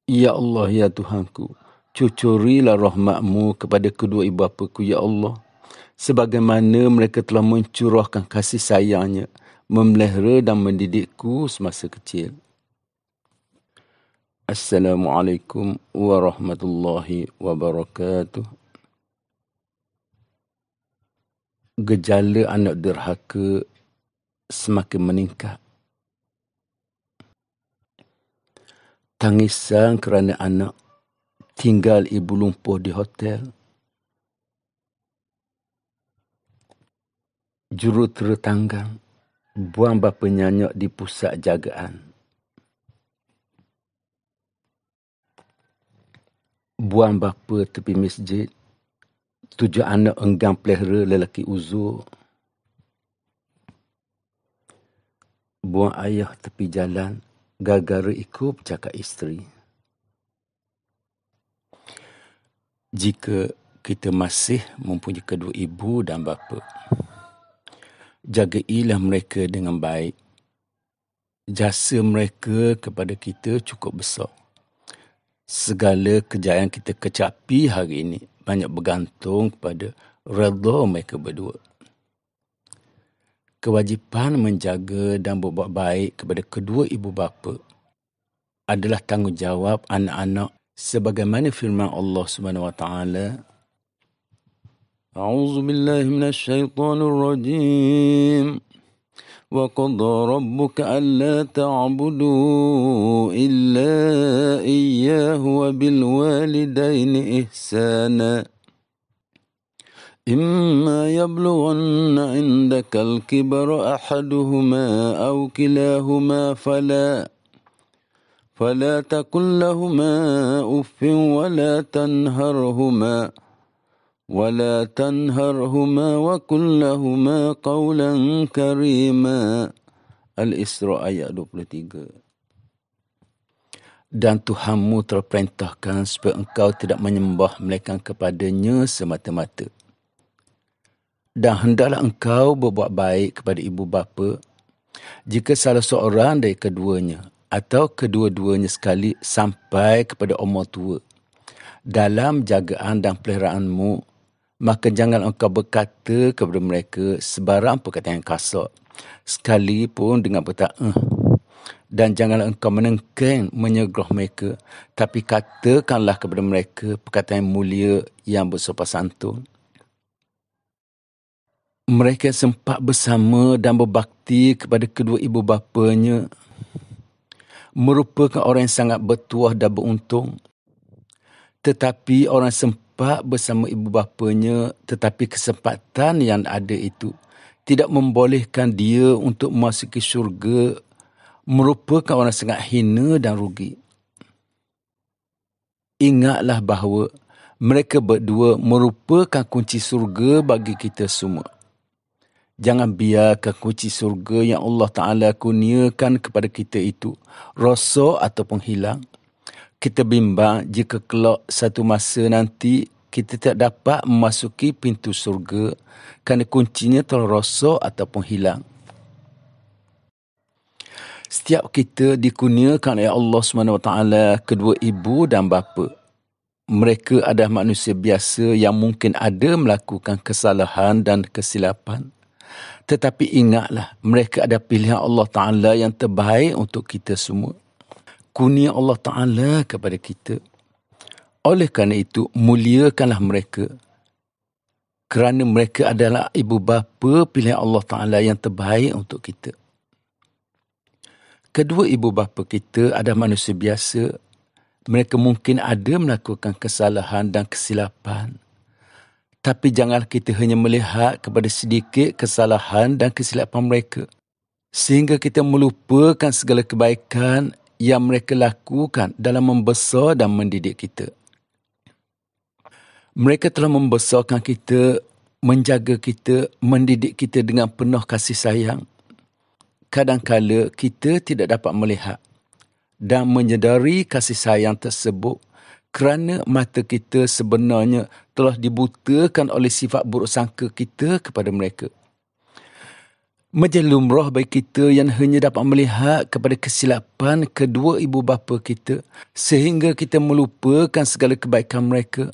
Ya Allah, ya Tuhanku, cucurilah rahmat-Mu kepada kedua ibu bapaku, ya Allah. Sebagaimana mereka telah mencurahkan kasih sayangnya, memelihara dan mendidikku semasa kecil. Assalamualaikum warahmatullahi wabarakatuh. Gejala anak derhaka semakin meningkat. Tangisan kerana anak tinggal ibu lumpuh di hotel. Jurutera tanggang, buang bapa nyanyak di pusat jagaan. Buang bapa tepi masjid, 7 anak enggang pelihara lelaki uzur. Buang ayah tepi jalan, gara-gara ikut bercakap isteri. Jika kita masih mempunyai kedua ibu dan bapa, jagailah mereka dengan baik. Jasa mereka kepada kita cukup besar. Segala kejayaan kita kecapi hari ini banyak bergantung kepada redha mereka berdua. Kewajipan menjaga dan berbuat baik kepada kedua ibu bapa adalah tanggungjawab anak-anak sebagaimana firman Allah Subhanahu wa taala. A'udzu billahi minasy syaithanir rajim. Wa qadara rabbuka alla ta'budu illa iyyahu wa bil walidaini ihsana. إما يبلغن عندك الكبر أحدهما أو كلاهما فلا تقل لهما أف ولا تنهرهما وقل لهما قولا كريما. Al-Isra ayat 23. Dan Tuhanmu telah perintahkan supaya engkau tidak menyembah melainkan kepadanya semata-mata. Dan hendaklah engkau berbuat baik kepada ibu bapa jika salah seorang dari keduanya atau kedua-duanya sekali sampai kepada umur tua. Dalam jagaan dan peliharaanmu, maka jangan engkau berkata kepada mereka sebarang perkataan yang kasar, sekalipun dengan bertakah. Dan janganlah engkau menengking menyegerah mereka, tapi katakanlah kepada mereka perkataan yang mulia yang bersopan santun. Mereka sempat bersama dan berbakti kepada kedua ibu bapanya, merupakan orang yang sangat bertuah dan beruntung. Tetapi orang sempat bersama ibu bapanya, tetapi kesempatan yang ada itu tidak membolehkan dia untuk memasuki syurga, merupakan orang sangat hina dan rugi. Ingatlah bahawa mereka berdua merupakan kunci syurga bagi kita semua. Jangan biarkan kunci surga yang Allah Ta'ala kurniakan kepada kita itu rosak ataupun hilang. Kita bimbang jika kelak satu masa nanti kita tidak dapat memasuki pintu surga kerana kuncinya telah rosak ataupun hilang. Setiap kita dikurniakan oleh Allah SWT kedua ibu dan bapa. Mereka adalah manusia biasa yang mungkin ada melakukan kesalahan dan kesilapan. Tetapi ingatlah, mereka ada pilihan Allah Ta'ala yang terbaik untuk kita semua. Kurnia Allah Ta'ala kepada kita. Oleh kerana itu, muliakanlah mereka. Kerana mereka adalah ibu bapa pilihan Allah Ta'ala yang terbaik untuk kita. Kedua ibu bapa kita adalah manusia biasa. Mereka mungkin ada melakukan kesalahan dan kesilapan. Tapi janganlah kita hanya melihat kepada sedikit kesalahan dan kesilapan mereka, sehingga kita melupakan segala kebaikan yang mereka lakukan dalam membesar dan mendidik kita. Mereka telah membesarkan kita, menjaga kita, mendidik kita dengan penuh kasih sayang. Kadang-kala kita tidak dapat melihat dan menyedari kasih sayang tersebut kerana mata kita sebenarnya telah dibutakan oleh sifat buruk sangka kita kepada mereka. Menjadi lumrah bagi kita yang hanya dapat melihat kepada kesilapan kedua ibu bapa kita sehingga kita melupakan segala kebaikan mereka.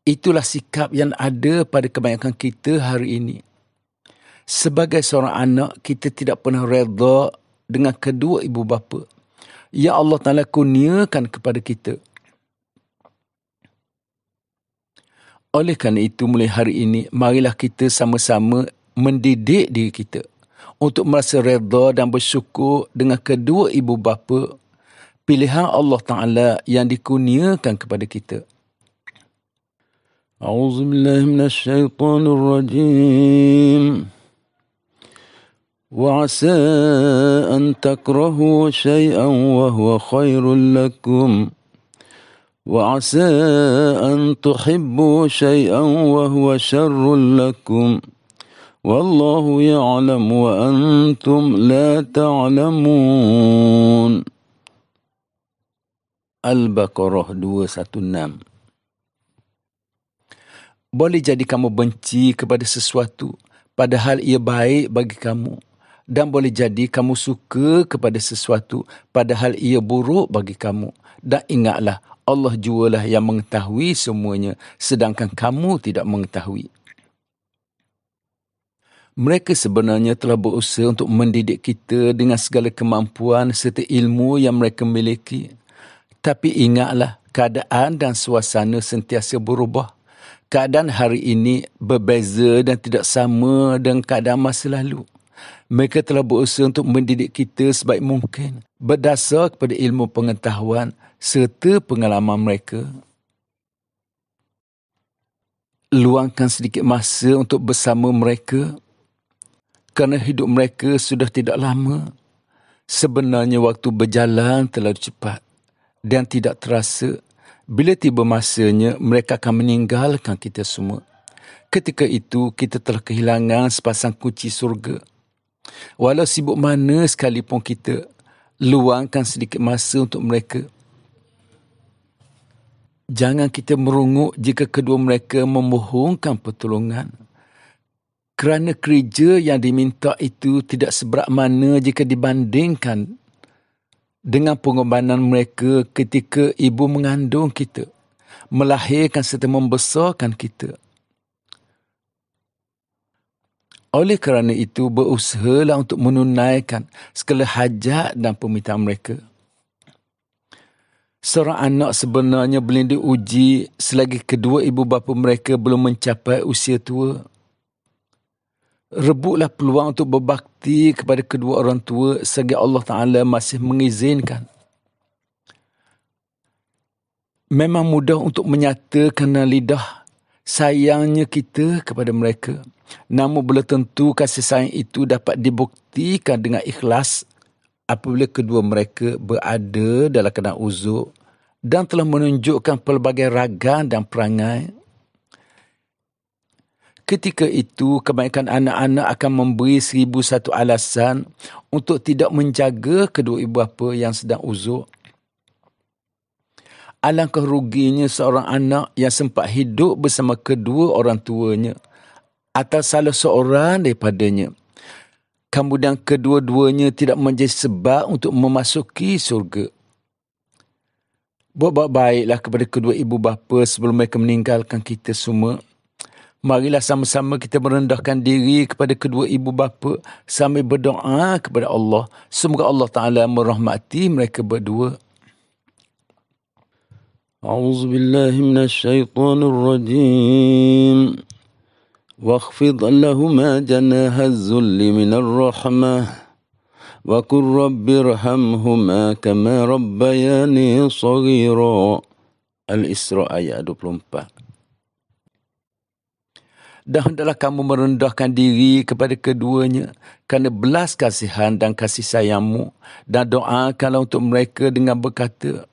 Itulah sikap yang ada pada kebanyakan kita hari ini. Sebagai seorang anak, kita tidak pernah redha dengan kedua ibu bapa yang Allah Ta'ala kurniakan kepada kita. Oleh kerana itu, mulai hari ini, marilah kita sama-sama mendidik diri kita untuk merasa redha dan bersyukur dengan kedua ibu bapa pilihan Allah Ta'ala yang dikurniakan kepada kita. A'udzubillahi minasyaitonirrajim. وعسى أن تكرهوا شيئا وهو خير لكم وعسى أن تحبوا شيئا وهو شر لكم والله يعلم وأنتم لا تعلمون. Al-Baqarah 216. Boleh jadi kamu benci kepada sesuatu padahal ia baik bagi kamu. Dan boleh jadi kamu suka kepada sesuatu padahal ia buruk bagi kamu. Dan ingatlah, Allah jualah yang mengetahui semuanya sedangkan kamu tidak mengetahui. Mereka sebenarnya telah berusaha untuk mendidik kita dengan segala kemampuan serta ilmu yang mereka miliki. Tapi ingatlah, keadaan dan suasana sentiasa berubah. Keadaan hari ini berbeza dan tidak sama dengan keadaan masa lalu. Mereka telah berusaha untuk mendidik kita sebaik mungkin berdasar kepada ilmu pengetahuan serta pengalaman mereka. Luangkan sedikit masa untuk bersama mereka kerana hidup mereka sudah tidak lama. Sebenarnya waktu berjalan terlalu cepat dan tidak terasa. Bila tiba masanya, mereka akan meninggalkan kita semua. Ketika itu, kita telah kehilangan sepasang kunci surga. Walau sibuk mana sekalipun kita, luangkan sedikit masa untuk mereka. Jangan kita merunguk jika kedua mereka memohonkan pertolongan. Kerana kerja yang diminta itu tidak seberat mana jika dibandingkan dengan pengorbanan mereka ketika ibu mengandung kita, melahirkan serta membesarkan kita. Oleh kerana itu, berusahalah untuk menunaikan segala hajat dan permintaan mereka. Seorang anak sebenarnya boleh diuji selagi kedua ibu bapa mereka belum mencapai usia tua. Rebutlah peluang untuk berbakti kepada kedua orang tua selagi Allah Ta'ala masih mengizinkan. Memang mudah untuk menyatakan lidah sayangnya kita kepada mereka. Namun belum tentu kasih sayang itu dapat dibuktikan dengan ikhlas apabila kedua mereka berada dalam keadaan uzur dan telah menunjukkan pelbagai ragam dan perangai. Ketika itu, kebanyakan anak-anak akan memberi 1001 alasan untuk tidak menjaga kedua ibu bapa yang sedang uzur. Alangkah ruginya seorang anak yang sempat hidup bersama kedua orang tuanya atau salah seorang daripadanya. Kemudian kedua-duanya tidak menjadi sebab untuk memasuki syurga. Buat baiklah kepada kedua ibu bapa sebelum mereka meninggalkan kita semua. Marilah sama-sama kita merendahkan diri kepada kedua ibu bapa sambil berdoa kepada Allah. Semoga Allah Ta'ala merahmati mereka berdua. A'udzubillahi minasyaitonirrajim. واخفض لهما جناح الذل من الرحمة وقل رب ارحمهما كما ربياني صغيرا. Al-Isra ayat 24. Dan hendaklah kamu merendahkan diri kepada keduanya kerana belas kasihan dan kasih sayangmu, dan doakanlah untuk mereka dengan berkata,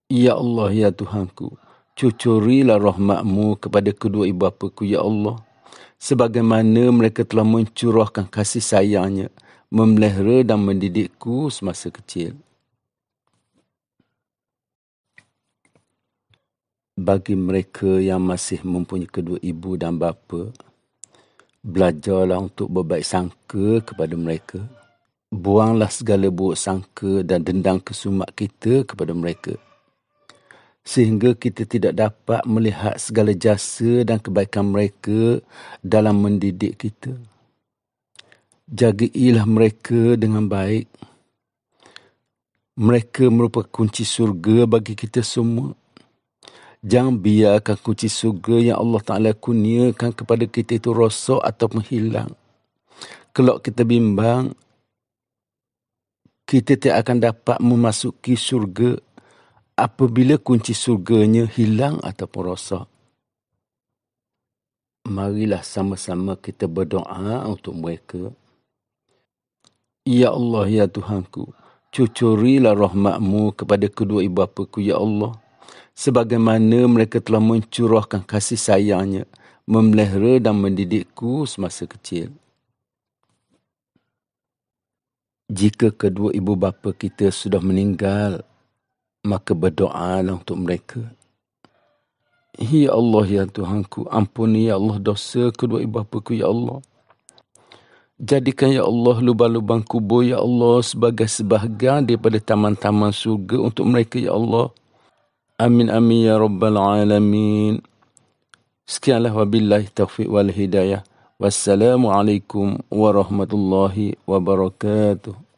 Ya Allah, ya Tuhanku, cucurilah rahmatmu kepada kedua ibu bapaku, ya Allah, sebagaimana mereka telah mencurahkan kasih sayangnya, memelihara dan mendidikku semasa kecil. Bagi mereka yang masih mempunyai kedua ibu dan bapa, Belajarlah untuk berbaik sangka kepada mereka. Buanglah segala buruk sangka dan dendam kesumat kita kepada mereka, sehingga kita tidak dapat melihat segala jasa dan kebaikan mereka dalam mendidik kita. Jagailah mereka dengan baik. Mereka merupakan kunci surga bagi kita semua. Jangan biarkan kunci surga yang Allah Ta'ala kurniakan kepada kita itu rosak ataupun hilang. Kalau kita bimbang, kita tidak akan dapat memasuki surga apabila kunci surganya hilang ataupun rosak. Marilah sama-sama kita berdoa untuk mereka. Ya Allah, ya Tuhanku, cucurilah rahmat-Mu kepada kedua ibu bapaku, ya Allah. Sebagaimana mereka telah mencurahkan kasih sayangnya, memelihara dan mendidikku semasa kecil. Jika kedua ibu bapa kita sudah meninggal, maka berdoalah untuk mereka. Ya Allah, ya Tuhanku, ampuni ya Allah dosa kedua ibu bapaku, ya Allah. Jadikan ya Allah lubang-lubang kubur ya Allah sebagai sebahagian daripada taman-taman surga untuk mereka ya Allah. Amin amin ya rabbal alamin. Sekianlah wabillahi taufiq wal hidayah. Wassalamualaikum warahmatullahi wabarakatuh.